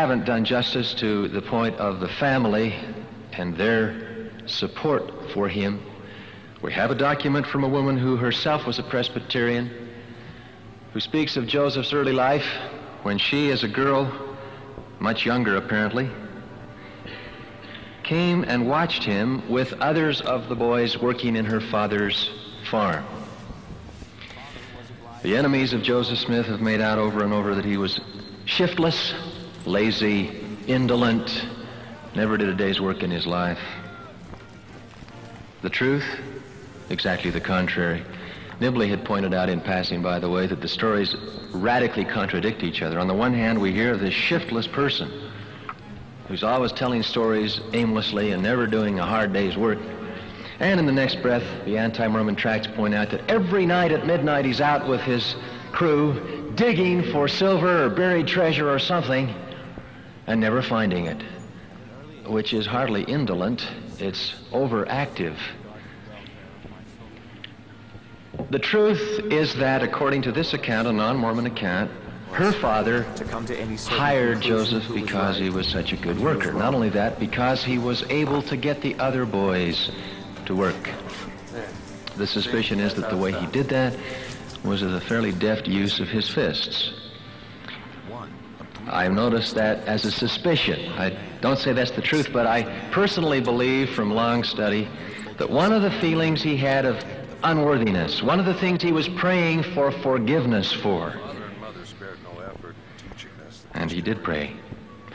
haven't done justice to the point of the family and their support for him. We have a document from a woman who herself was a Presbyterian, who speaks of Joseph's early life when she, as a girl, much younger apparently, came and watched him with others of the boys working in her father's farm. The enemies of Joseph Smith have made out over and over that he was shiftless, lazy, indolent, never did a day's work in his life. The truth? Exactly the contrary. Nibley had pointed out in passing, by the way, that the stories radically contradict each other. On the one hand, we hear of this shiftless person who's always telling stories aimlessly and never doing a hard day's work. And in the next breath, the anti-Mormon tracts point out that every night at midnight he's out with his crew digging for silver or buried treasure or something and never finding it, which is hardly indolent, it's overactive. The truth is that, according to this account, a non-Mormon account, her father hired Joseph because he was such a good worker. Not only that, because he was able to get the other boys to work. The suspicion is that the way he did that was with a fairly deft use of his fists. I've noticed that as a suspicion. I don't say that's the truth, but I personally believe from long study that one of the feelings he had of unworthiness, one of the things he was praying for forgiveness for, and he did pray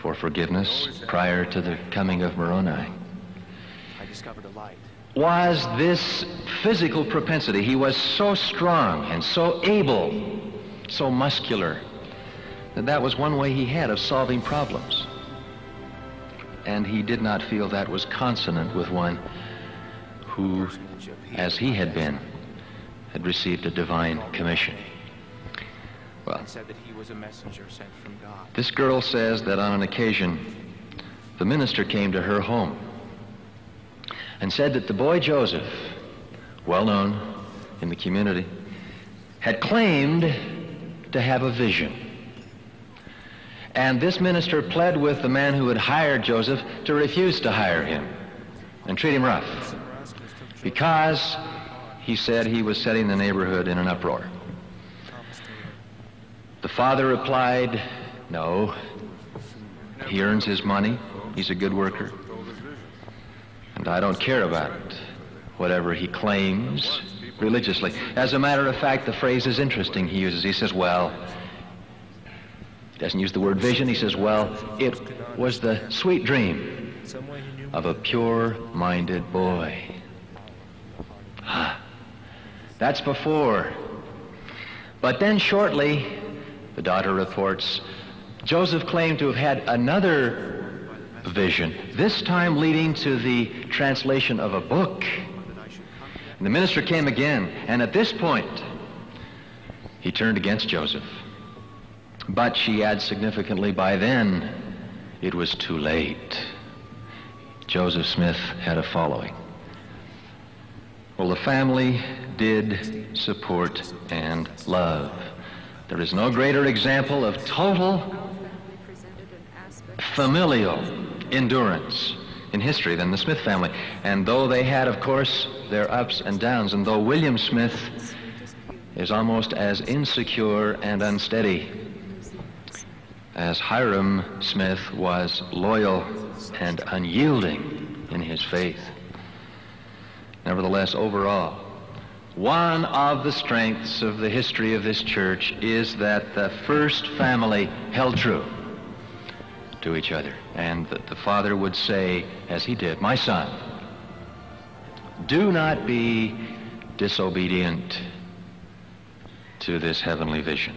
for forgiveness prior to the coming of Moroni, was this physical propensity. He was so strong and so able, so muscular, that was one way he had of solving problems. And he did not feel that was consonant with one who, as he had been, had received a divine commission. Well, this girl says that on an occasion, the minister came to her home and said that the boy Joseph, well known in the community, had claimed to have a vision. And this minister pled with the man who had hired Joseph to refuse to hire him and treat him rough, because he said he was setting the neighborhood in an uproar. The father replied, no, he earns his money, he's a good worker, and I don't care about whatever he claims religiously. As a matter of fact, the phrase is interesting he uses. He says, well, he doesn't use the word vision, he says, well, it was the sweet dream of a pure-minded boy. That's before. But then shortly, the daughter reports, Joseph claimed to have had another vision, this time leading to the translation of a book. And the minister came again, and at this point, he turned against Joseph. But she adds significantly, by then, it was too late. Joseph Smith had a following. Well, the family did support and love. There is no greater example of total familial endurance in history than the Smith family. And though they had, of course, their ups and downs, and though William Smith is almost as insecure and unsteady as Hiram Smith was loyal and unyielding in his faith, nevertheless, overall, one of the strengths of the history of this church is that the first family held true to each other, and that the father would say, as he did, my son, do not be disobedient to this heavenly vision.